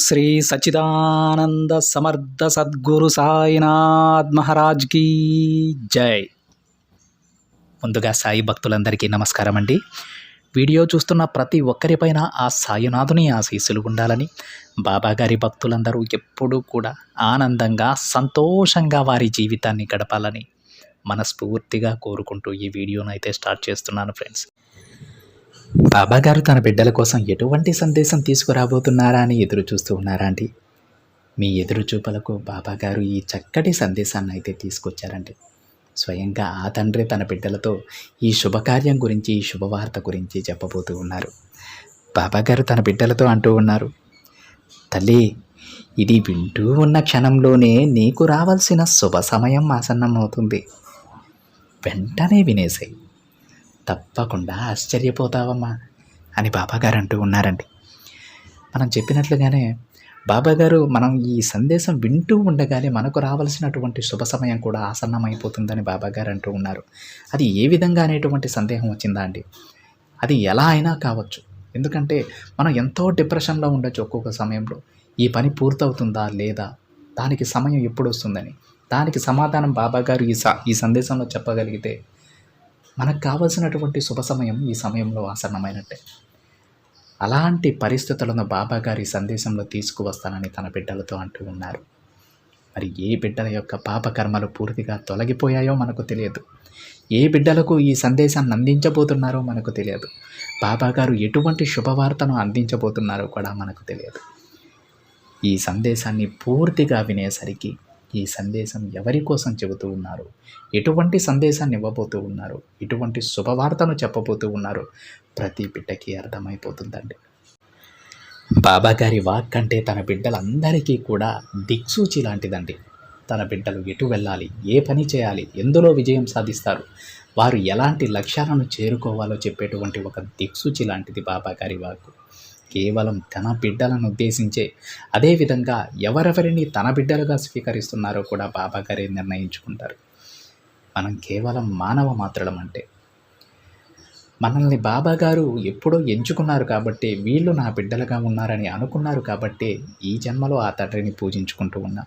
శ్రీ సచ్చిదానంద సమర్థ సద్గురు సాయినాథ్ మహారాజ్ కీ జై. ముందుగా సాయి భక్తులందరికీ నమస్కారం అండి. వీడియో చూస్తున్న ప్రతి ఒక్కరిపైన ఆ సాయినాథుని ఆశీస్సులు ఉండాలని, బాబాగారి భక్తులందరూ ఎప్పుడూ కూడా ఆనందంగా సంతోషంగా వారి జీవితాన్ని గడపాలని మనస్ఫూర్తిగా కోరుకుంటూ ఈ వీడియోను అయితే స్టార్ట్ చేస్తున్నాను ఫ్రెండ్స్. బాబాగారు తన బిడ్డల కోసం ఎటువంటి సందేశం తీసుకురాబోతున్నారా అని ఎదురు చూస్తూ ఉన్నారా అండి? మీ ఎదురు చూపులకు బాబాగారు ఈ చక్కటి సందేశాన్ని అయితే తీసుకొచ్చారండి. స్వయంగా ఆ తండ్రి తన బిడ్డలతో ఈ శుభకార్యం గురించి, ఈ శుభవార్త గురించి చెప్పబోతూ ఉన్నారు. బాబాగారు తన బిడ్డలతో అంటూ ఉన్నారు, తల్లి, ఇది వింటూ ఉన్న క్షణంలోనే నీకు రావాల్సిన శుభ సమయం ఆసన్నమవుతుంది. వెంటనే వినేసాయి, తప్పకుండా ఆశ్చర్యపోతావమ్మా అని బాబాగారు అంటూ ఉన్నారండి. మనం చెప్పినట్లుగానే బాబాగారు మనం ఈ సందేశం వింటూ ఉండగానే మనకు రావాల్సినటువంటి శుభ సమయం కూడా ఆసన్నమైపోతుందని బాబాగారు అంటూ ఉన్నారు. అది ఏ విధంగా అనేటువంటి సందేహం వచ్చిందా అండి? అది ఎలా అయినా కావచ్చు. ఎందుకంటే మనం ఎంతో డిప్రెషన్లో ఉండొచ్చు ఒక్కొక్క సమయంలో. ఈ పని పూర్తవుతుందా లేదా, దానికి సమయం ఎప్పుడు వస్తుందని, దానికి సమాధానం బాబాగారు ఈ సందేశంలో చెప్పగలిగితే మనకు కావలసినటువంటి శుభ సమయం ఈ సమయంలో ఆసన్నమైనట్టే. అలాంటి పరిస్థితులను బాబాగారి సందేశంలో తీసుకువస్తానని తన బిడ్డలతో అంటూ ఉన్నారు. మరి ఏ బిడ్డల యొక్క పాపకర్మలు పూర్తిగా తొలగిపోయాయో మనకు తెలియదు. ఏ బిడ్డలకు ఈ సందేశాన్ని అందించబోతున్నారో మనకు తెలియదు. బాబాగారు ఎటువంటి శుభవార్తను అందించబోతున్నారో కూడా మనకు తెలియదు. ఈ సందేశాన్ని పూర్తిగా వినేసరికి ఈ సందేశం ఎవరి కోసం చెబుతూ ఉన్నారు, ఎటువంటి సందేశాన్ని ఇవ్వబోతూ ఉన్నారు, ఎటువంటి శుభవార్తను చెప్పబోతూ ఉన్నారు, ప్రతి బిడ్డకి అర్థమైపోతుందండి. బాబాగారి వాక్ అంటే తన బిడ్డలందరికీ కూడా దిక్సూచి లాంటిదండి. తన బిడ్డలు ఎటు వెళ్ళాలి, ఏ పని చేయాలి, ఎందులో విజయం సాధిస్తారు, వారు ఎలాంటి లక్ష్యాలను చేరుకోవాలో చెప్పేటువంటి ఒక దిక్సూచి లాంటిది బాబాగారి వాక్. కేవలం తన బిడ్డలను ఉద్దేశించే, అదేవిధంగా ఎవరెవరిని తన బిడ్డలుగా స్వీకరిస్తున్నారో కూడా బాబాగారే నిర్ణయించుకుంటారు. మనం కేవలం మానవ మాత్రలం. అంటే మనల్ని బాబాగారు ఎప్పుడో ఎంచుకున్నారు కాబట్టి, వీళ్ళు నా బిడ్డలుగా ఉన్నారని అనుకున్నారు కాబట్టి ఈ జన్మలో ఆ తండ్రిని పూజించుకుంటూ ఉన్నా.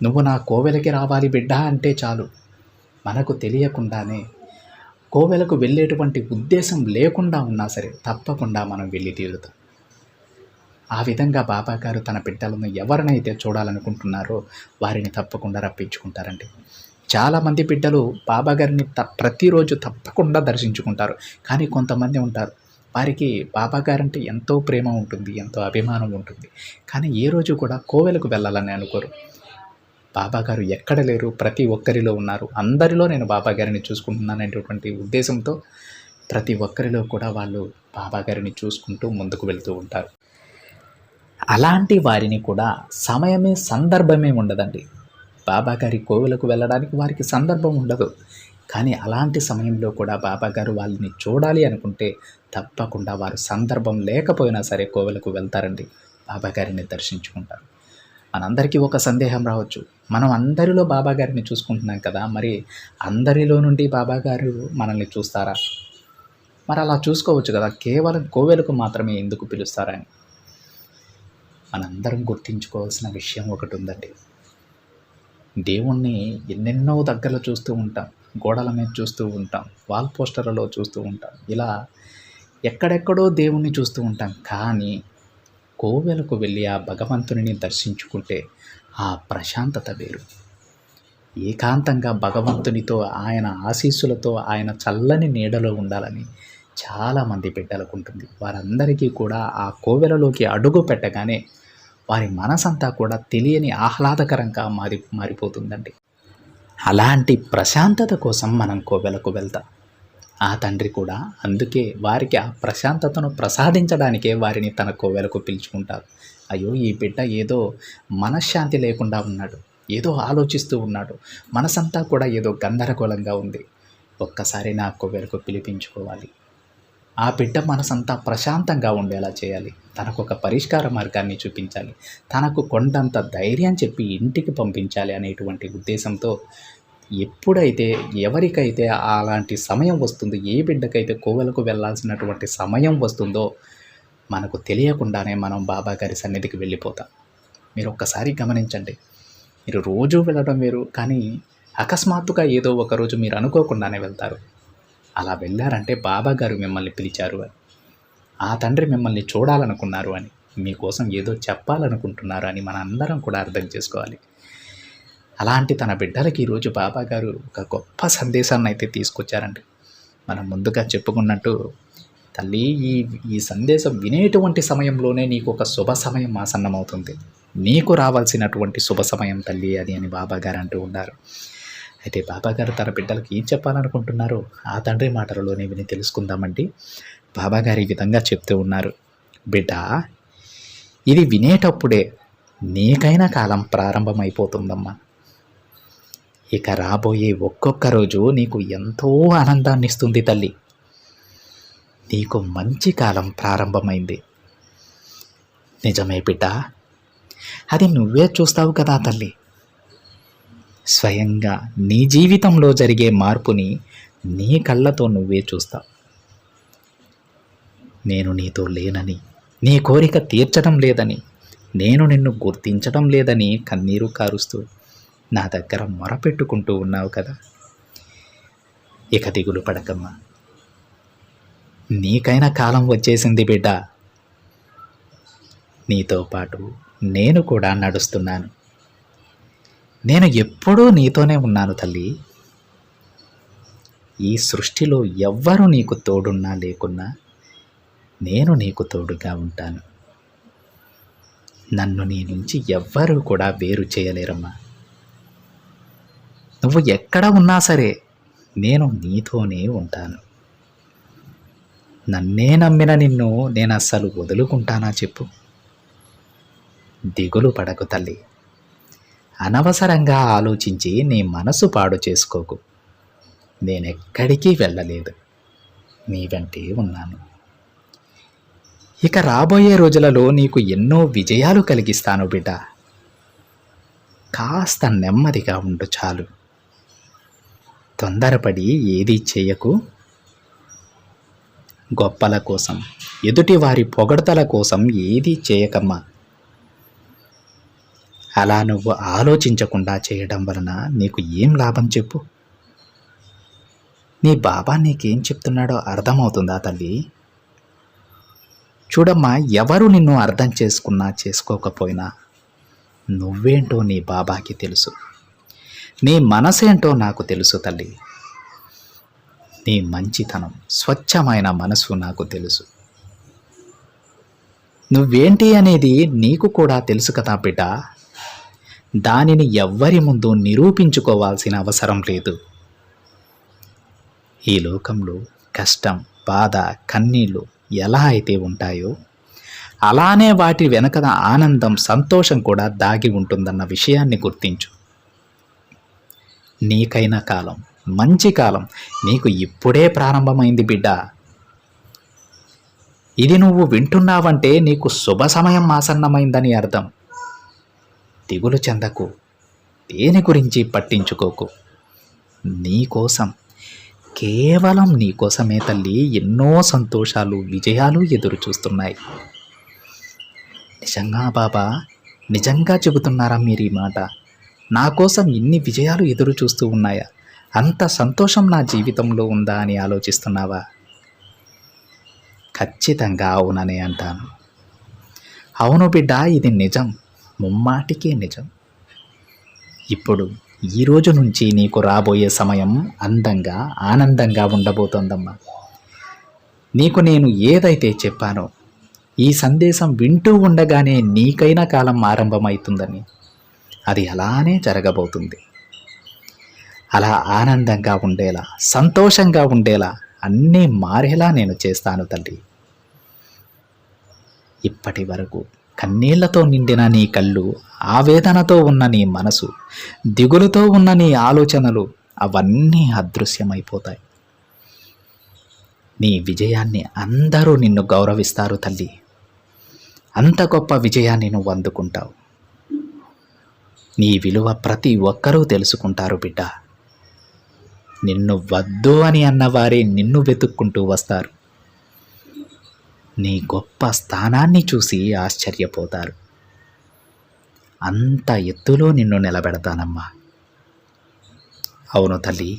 నువ్వు నా కోవెలకి రావాలి బిడ్డ అంటే చాలు, మనకు తెలియకుండానే కోవెలకు వెళ్ళేటువంటి ఉద్దేశం లేకుండా ఉన్నా సరే తప్పకుండా మనం వెళ్ళి తీరుతాం. ఆ విధంగా బాబాగారు తన బిడ్డలను ఎవరినైతే చూడాలనుకుంటున్నారో వారిని తప్పకుండా రప్పించుకుంటారండి. చాలామంది బిడ్డలు బాబాగారిని ప్రతిరోజు తప్పకుండా దర్శించుకుంటారు. కానీ కొంతమంది ఉంటారు, వారికి బాబాగారంటే ఎంతో ప్రేమ ఉంటుంది, ఎంతో అభిమానం ఉంటుంది, కానీ ఏ రోజు కూడా కోవెలకు వెళ్ళాలని అనుకోరు. బాబాగారు ఎక్కడ లేరు, ప్రతి ఒక్కరిలో ఉన్నారు, అందరిలో నేను బాబాగారిని చూసుకుంటున్నాననేటువంటి ఉద్దేశంతో ప్రతి ఒక్కరిలో కూడా వాళ్ళు బాబాగారిని చూసుకుంటూ ముందుకు వెళ్తూ ఉంటారు. అలాంటి వారిని కూడా సమయమే సందర్భమే ఉండదండి. బాబాగారి కోవెలకు వెళ్ళడానికి వారికి సందర్భం ఉండదు. కానీ అలాంటి సమయంలో కూడా బాబాగారు వాళ్ళని చూడాలి అనుకుంటే తప్పకుండా వారు సందర్భం లేకపోయినా సరే కోవెలకు వెళ్తారండి, బాబాగారిని దర్శించుకుంటారు. మనందరికీ ఒక సందేహం రావచ్చు, మనం అందరిలో బాబాగారిని చూసుకుంటున్నాం కదా, మరి అందరిలో నుండి బాబాగారు మనల్ని చూస్తారా? మరి అలా చూసుకోవచ్చు కదా, కేవలం కోవెలకు మాత్రమే ఎందుకు పిలుస్తారా అని. మనందరం గుర్తించుకోవాల్సిన విషయం ఒకటి ఉందండి. దేవుణ్ణి ఎన్నెన్నో దగ్గరలో చూస్తూ ఉంటాం, గోడల మీద చూస్తూ ఉంటాం, వాల్ పోస్టర్లలో చూస్తూ ఉంటాం, ఇలా ఎక్కడెక్కడో దేవుణ్ణి చూస్తూ ఉంటాం. కానీ కోవెలకు వెళ్ళి ఆ భగవంతుని దర్శించుకుంటే ఆ ప్రశాంతత వేరు. ఏకాంతంగా భగవంతునితో, ఆయన ఆశీస్సులతో, ఆయన చల్లని నీడలో ఉండాలని చాలామంది బిడ్డలకు ఉంటుంది. వారందరికీ కూడా ఆ కోవెలలోకి అడుగు పెట్టగానే వారి మనసంతా కూడా తెలియని ఆహ్లాదకరంగా మారిపోతుందండి. అలాంటి ప్రశాంతత కోసం మనం కోవెలకు వెళ్తాం. ఆ తండ్రి కూడా అందుకే వారికి ఆ ప్రశాంతతను ప్రసాదించడానికే వారిని తన కోవెలకు పిలుచుకుంటారు. అయ్యో, ఈ బిడ్డ ఏదో మనశ్శాంతి లేకుండా ఉన్నాడు, ఏదో ఆలోచిస్తూ ఉన్నాడు, మనసంతా కూడా ఏదో గందరగోళంగా ఉంది, ఒక్కసారి నా కోవెలకు పిలిపించుకోవాలి, ఆ బిడ్డ మనసంతా ప్రశాంతంగా ఉండేలా చేయాలి, తనకు ఒక పరిష్కార మార్గాన్ని చూపించాలి, తనకు కొండంత ధైర్యం చెప్పి ఇంటికి పంపించాలి అనేటువంటి ఉద్దేశంతో ఎప్పుడైతే ఎవరికైతే అలాంటి సమయం వస్తుందో, ఏ బిడ్డకైతే కోవెలకు వెళ్ళాల్సినటువంటి సమయం వస్తుందో మనకు తెలియకుండానే మనం బాబాగారి సన్నిధికి వెళ్ళిపోతాం. మీరు ఒక్కసారి గమనించండి. మీరు రోజూ వెళ్ళడం వేరు, కానీ అకస్మాత్తుగా ఏదో ఒకరోజు మీరు అనుకోకుండానే వెళ్తారు. అలా వెళ్ళారంటే బాబాగారు మిమ్మల్ని పిలిచారు అని, ఆ తండ్రి మిమ్మల్ని చూడాలనుకున్నారు అని, మీకోసం ఏదో చెప్పాలనుకుంటున్నారు అని మన అందరం కూడా అర్థం చేసుకోవాలి. అలాంటి తన బిడ్డలకి ఈరోజు బాబాగారు ఒక గొప్ప సందేశాన్ని అయితే తీసుకొచ్చారండి. మనం ముందుగా చెప్పుకున్నట్టు, తల్లి, ఈ సందేశం వినేటువంటి సమయంలోనే నీకు ఒక శుభ సమయం ఆసన్నమవుతుంది. నీకు రావాల్సినటువంటి శుభ సమయం తల్లి అది అని బాబాగారు అంటూ ఉన్నారు. అయితే బాబాగారు తన బిడ్డలకి ఏం చెప్పాలనుకుంటున్నారో ఆ తండ్రి మాటలలోనే విని తెలుసుకుందామండి. బాబాగారు ఈ విధంగా చెప్తూ ఉన్నారు. బిడ్డ, ఇది వినేటప్పుడే నీకైనా కాలం ప్రారంభమైపోతుందమ్మా. ఇక రాబోయే ఒక్కొక్క రోజు నీకు ఎంతో ఆనందాన్ని ఇస్తుంది తల్లి. నీకు మంచి కాలం ప్రారంభమైంది. నిజమే బిడ్డ, అది నువ్వే చూస్తావు కదా తల్లి. స్వయంగా నీ జీవితంలో జరిగే మార్పుని నీ కళ్ళతో నువ్వే చూస్తావు. నేను నీతో లేనని, నీ కోరిక తీర్చడం లేదని, నేను నిన్ను గుర్తించడం లేదని కన్నీరు కారుస్తూ నా దగ్గర మొరపెట్టుకుంటూ ఉన్నావు కదా. ఇక దిగులు పడకమ్మా, నీకైనా కాలం వచ్చేసింది బిడ్డ. నీతో పాటు నేను కూడా నడుస్తున్నాను. నేను ఎప్పుడూ నీతోనే ఉన్నాను తల్లి. ఈ సృష్టిలో ఎవ్వరూ నీకు తోడున్నా లేకున్నా నేను నీకు తోడుగా ఉంటాను. నన్ను నీ నుంచి ఎవ్వరూ కూడా వేరు చేయలేరమ్మా. నువ్వు ఎక్కడ ఉన్నా సరే నేను నీతోనే ఉంటాను. నన్నే నమ్మిన నిన్ను నేను అస్సలు వదులుకుంటానా చెప్పు. దిగులు పడకు తల్లి. అనవసరంగా ఆలోచించి నీ మనసు పాడు చేసుకోకు. నేనెక్కడికి వెళ్ళలేదు, నీ వెంటే ఉన్నాను. ఇక రాబోయే రోజులలో నీకు ఎన్నో విజయాలు కలిగిస్తాను బిడ్డ. కాస్త నెమ్మదిగా ఉండు చాలు. తొందరపడి ఏదీ చేయకు. గొప్పల కోసం, ఎదుటివారి పొగడ్తల కోసం ఏదీ చేయకమ్మా. అలా నువ్వు ఆలోచించకుండా చేయడం వలన నీకు ఏం లాభం చెప్పు. నీ బాబా నీకేం చెప్తున్నాడో అర్థమవుతుందా తల్లి? చూడమ్మా, ఎవరు నిన్ను అర్థం చేసుకున్నా చేసుకోకపోయినా నువ్వేంటో నీ బాబాకి తెలుసు. నీ మనసేంటో నాకు తెలుసు తల్లి. నీ మంచితనం, స్వచ్ఛమైన మనసు నాకు తెలుసు. నువ్వేంటి అనేది నీకు కూడా తెలుసు కదా బిడ్డ. దానిని ఎవ్వరి ముందు నిరూపించుకోవాల్సిన అవసరం లేదు. ఈ లోకంలో కష్టం, బాధ, కన్నీళ్ళు ఎలా అయితే ఉంటాయో అలానే వాటి వెనకన ఆనందం, సంతోషం కూడా దాగి ఉంటుందన్న విషయాన్ని గుర్తించు. నీకైన కాలం, మంచి కాలం నీకు ఇప్పుడే ప్రారంభమైంది బిడ్డ. ఇది నువ్వు వింటున్నావంటే నీకు శుభ సమయం ఆసన్నమైందని అర్థం. దిగులు చెందకు, దేని గురించి పట్టించుకోకు. నీకోసం, కేవలం నీకోసమే తల్లి ఎన్నో సంతోషాలు, విజయాలు ఎదురు చూస్తున్నాయి. నిజంగా బాబా, నిజంగా చెబుతున్నారా మీరు ఈ మాట? నా కోసం ఇన్ని విజయాలు ఎదురు చూస్తూ ఉన్నాయా? అంత సంతోషం నా జీవితంలో ఉందా అని ఆలోచిస్తున్నావా? ఖచ్చితంగా అవుననే అంటాను. అవును బిడ్డ, ఇది నిజం, ముమ్మాటికే నిజం. ఇప్పుడు ఈ రోజు నుంచి నీకు రాబోయే సమయం అందంగా, ఆనందంగా ఉండబోతోందమ్మా. నీకు నేను ఏదైతే చెప్పానో, ఈ సందేశం వింటూ ఉండగానే నీకైనా కాలం ఆరంభమవుతుందని, అది అలానే జరగబోతుంది. అలా ఆనందంగా ఉండేలా, సంతోషంగా ఉండేలా, అన్నీ మారేలా నేను చేస్తాను తల్లి. ఇప్పటి వరకు కన్నీళ్లతో నిండిన నీ కళ్ళు, ఆవేదనతో ఉన్న నీ మనసు, దిగులుతో ఉన్న నీ ఆలోచనలు అవన్నీ అదృశ్యమైపోతాయి. నీ విజయాన్ని అందరూ నిన్ను గౌరవిస్తారు తల్లి. అంత గొప్ప విజయాన్ని నువ్వు అందుకుంటావు. నీ విలువ ప్రతి ఒక్కరూ తెలుసుకుంటారు బిడ్డ. నిన్ను వద్దు అని అన్నవారే నిన్ను వెతుక్కుంటూ వస్తారు. నీ గొప్ప స్థానాన్ని చూసి ఆశ్చర్యపోతారు. అంత ఎత్తులో నిన్ను నిలబెడతానమ్మా. అవును తల్లి,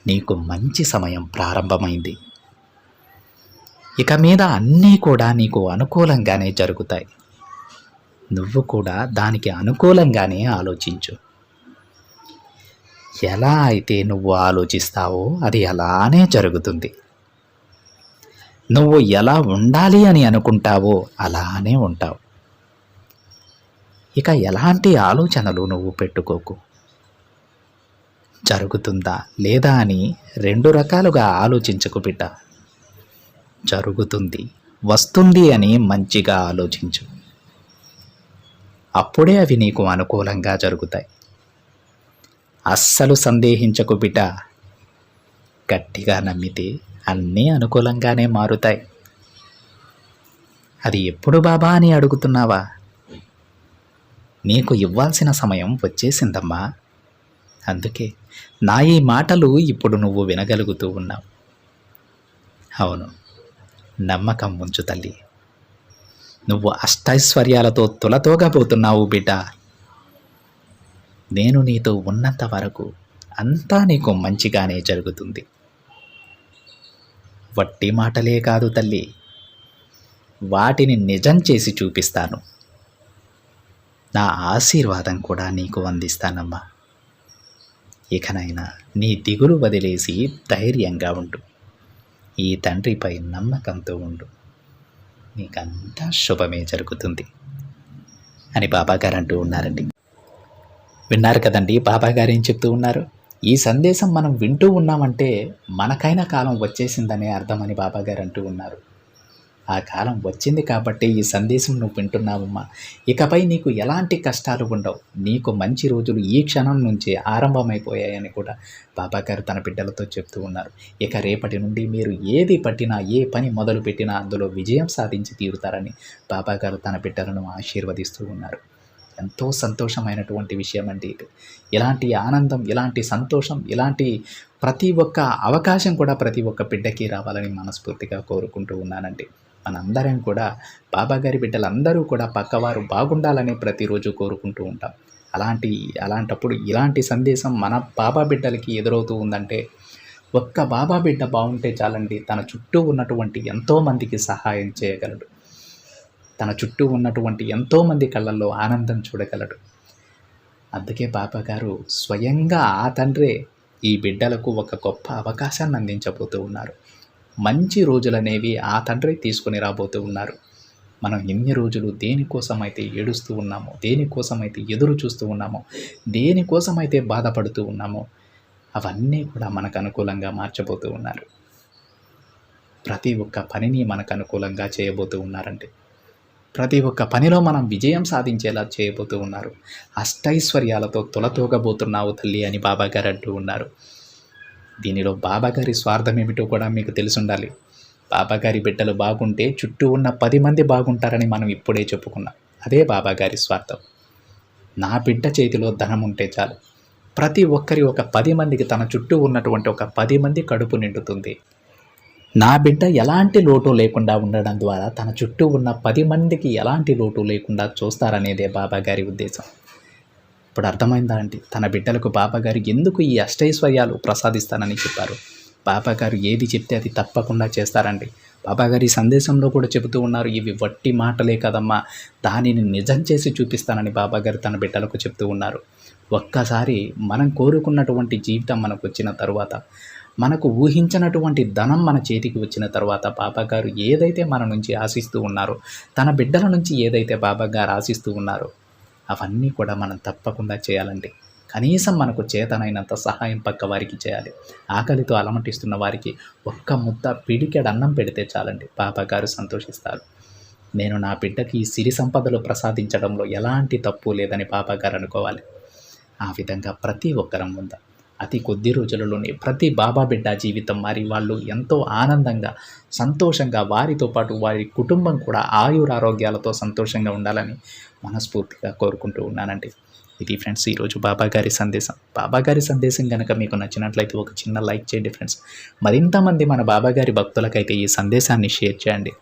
నీకు మంచి సమయం ప్రారంభమైంది. ఇక మీద అన్నీ కూడా నీకు అనుకూలంగానే జరుగుతాయి. నువ్వు కూడా దానికి అనుకూలంగానే ఆలోచించు. ఎలా అయితే నువ్వు ఆలోచిస్తావో అది అలానే జరుగుతుంది. నువ్వు ఎలా ఉండాలి అని అనుకుంటావో అలానే ఉంటావు. ఇక ఎలాంటి ఆలోచనలు నువ్వు పెట్టుకోకు. జరుగుతుందా లేదా అని రెండు రకాలుగా ఆలోచించకు బిడ్డ. జరుగుతుంది, వస్తుంది అని మంచిగా ఆలోచించు. అప్పుడే అవి నీకు అనుకూలంగా జరుగుతాయి. అస్సలు సందేహించకు బిడ్డ. గట్టిగా నమ్మితే అన్నీ అనుకూలంగానే మారుతాయి. అది ఎప్పుడు బాబా అని అడుగుతున్నావా? నీకు ఇవ్వాల్సిన సమయం వచ్చేసిందమ్మా. అందుకే నా ఈ మాటలు ఇప్పుడు నువ్వు వినగలుగుతూ ఉన్నావు. అవును, నమ్మకం ఉంచు తల్లి. నువ్వు అష్టైశ్వర్యాలతో తులతోగబోతున్నావు బిడ్డ. నేను నీతో ఉన్నంత వరకు అంతా నీకు మంచిగానే జరుగుతుంది. వట్టి మాటలే కాదు తల్లి, వాటిని నిజం చేసి చూపిస్తాను. నా ఆశీర్వాదం కూడా నీకు అందిస్తానమ్మా. ఇకనైనా నీ దిగులు వదిలేసి ధైర్యంగా ఉండు. ఈ తండ్రిపై నమ్మకంతో ఉండు. నీకంతా శుభమే జరుగుతుంది అని బాబాగారు అంటూ ఉన్నారండి. విన్నారు కదండి బాబాగారు ఏం చెప్తూ ఉన్నారు? ఈ సందేశం మనం వింటూ ఉన్నామంటే మనకైనా కాలం వచ్చేసిందనే అర్థమని బాబాగారు అంటూ ఉన్నారు. ఆ కాలం వచ్చింది కాబట్టి ఈ సందేశం నువ్వు వింటున్నావమ్మా. ఇకపై నీకు ఎలాంటి కష్టాలు ఉండవు. నీకు మంచి రోజులు ఈ క్షణం నుంచే ఆరంభమైపోయాయని కూడా బాబాగారు తన బిడ్డలతో చెప్తూ ఉన్నారు. ఇక రేపటి నుండి మీరు ఏది పట్టినా, ఏ పని మొదలు పెట్టినా అందులో విజయం సాధించి తీరుతారని బాబాగారు తన బిడ్డలను ఆశీర్వదిస్తూ ఉన్నారు. ఎంతో సంతోషమైనటువంటి విషయం అండి ఇది. ఇలాంటి ఆనందం, ఇలాంటి సంతోషం, ఇలాంటి ప్రతి ఒక్క అవకాశం కూడా ప్రతి ఒక్క బిడ్డకి రావాలని మనస్ఫూర్తిగా కోరుకుంటూ ఉన్నానండి. మనందరం కూడా బాబాగారి బిడ్డలందరూ కూడా పక్కవారు బాగుండాలని ప్రతిరోజు కోరుకుంటూ ఉంటాం. అలాంటప్పుడు ఇలాంటి సందేశం మన బాబా బిడ్డలకి ఎదురవుతూ ఉందంటే ఒక్క బాబా బిడ్డ బాగుంటే చాలండి. తన చుట్టూ ఉన్నటువంటి ఎంతోమందికి సహాయం చేయగలడు. తన చుట్టూ ఉన్నటువంటి ఎంతోమంది కళ్ళల్లో ఆనందం చూడగలడు. అందుకే బాబాగారు స్వయంగా ఆ తండ్రే ఈ బిడ్డలకు ఒక గొప్ప అవకాశాన్ని అందించబోతూ ఉన్నారు. మంచి రోజులనేవి ఆ తండ్రి తీసుకొని రాబోతూ ఉన్నారు. మనం ఎన్ని రోజులు దేనికోసమైతే ఏడుస్తూ ఉన్నామో, దేనికోసమైతే ఎదురు చూస్తూ ఉన్నామో, దేనికోసమైతే బాధపడుతూ ఉన్నామో అవన్నీ కూడా మనకు అనుకూలంగా మార్చబోతూ ఉన్నారు. ప్రతి ఒక్క పనిని మనకు అనుకూలంగా చేయబోతూ ఉన్నారండి. ప్రతి ఒక్క పనిలో మనం విజయం సాధించేలా చేయబోతూ ఉన్నారు. అష్టైశ్వర్యాలతో తులతూగబోతున్నావు తల్లి అని బాబాగారు అంటూ ఉన్నారు. దీనిలో బాబాగారి స్వార్థం ఏమిటో కూడా మీకు తెలిసుండాలి. బాబాగారి బిడ్డలు బాగుంటే చుట్టూ ఉన్న 10 మంది బాగుంటారని మనం ఇప్పుడే చెప్పుకున్నాం. అదే బాబాగారి స్వార్థం. నా బిడ్డ చేతిలో ధనం ఉంటే చాలు, ప్రతి ఒక్కరి ఒక 10 మందికి, తన చుట్టూ ఉన్నటువంటి ఒక 10 మంది కడుపు నిండుతుంది. నా బిడ్డ ఎలాంటి లోటు లేకుండా ఉండడం ద్వారా తన చుట్టూ ఉన్న 10 మందికి ఎలాంటి లోటు లేకుండా చూస్తారనేదే బాబాగారి ఉద్దేశం. ఇప్పుడు అర్థమైందా అండి? తన బిడ్డలకు బాబాగారు ఎందుకు ఈ అష్టైశ్వర్యాలు ప్రసాదిస్తానని చెప్పారు. బాబాగారు ఏది చెప్తే అది తప్పకుండా చేస్తారండి. బాబాగారి సందేశంలో కూడా చెబుతూ ఉన్నారు, ఇవి వట్టి మాటలే కదమ్మా, దానిని నిజం చేసి చూపిస్తానని బాబాగారు తన బిడ్డలకు చెప్తూ ఉన్నారు. ఒక్కసారి మనం కోరుకున్నటువంటి జీవితం మనకు వచ్చిన తరువాత, మనకు ఊహించినటువంటి ధనం మన చేతికి వచ్చిన తర్వాత బాబాగారు ఏదైతే మన నుంచి ఆశిస్తూ ఉన్నారో, తన బిడ్డల నుంచి ఏదైతే బాబాగారు ఆశిస్తూ ఉన్నారో అవన్నీ కూడా మనం తప్పకుండా చేయాలండి. కనీసం మనకు చేతనైనంత సహాయం పక్క వారికి చేయాలి. ఆకలితో అలమటిస్తున్న వారికి ఒక్క ముద్ద పిడికెడు అన్నం పెడితే చాలండి, బాబాగారు సంతోషిస్తారు. నేను నా బిడ్డకి ఈ సిరి సంపదలు ప్రసాదించడంలో ఎలాంటి తప్పు లేదని బాబాగారు అనుకోవాలి. ఆ విధంగా ప్రతి ఒక్కరం ఉందా, అతి కొద్ది రోజులలోనే ప్రతి బాబా బిడ్డ జీవితం మారి వాళ్ళు ఎంతో ఆనందంగా, సంతోషంగా, వారితో పాటు వారి కుటుంబం కూడా ఆయురారోగ్యాలతో సంతోషంగా ఉండాలని మనస్ఫూర్తిగా కోరుకుంటూ ఉన్నానండి. ఇది ఫ్రెండ్స్ ఈరోజు బాబాగారి సందేశం. బాబాగారి సందేశం కనుక మీకు నచ్చినట్లయితే ఒక చిన్న లైక్ చేయండి ఫ్రెండ్స్. మరింతమంది మన బాబాగారి భక్తులకైతే ఈ సందేశాన్ని షేర్ చేయండి.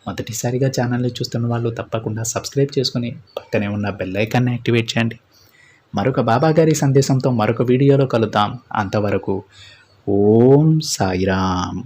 మొదటిసారిగా ఛానల్ని చూస్తున్న వాళ్ళు తప్పకుండా సబ్స్క్రైబ్ చేసుకుని పక్కనే ఉన్న బెల్ ఐకాన్ని యాక్టివేట్ చేయండి. మరొక బాబాగారి సందేశంతో మరొక వీడియోలో కలుద్దాం. అంతవరకు ఓం సాయిరామ్.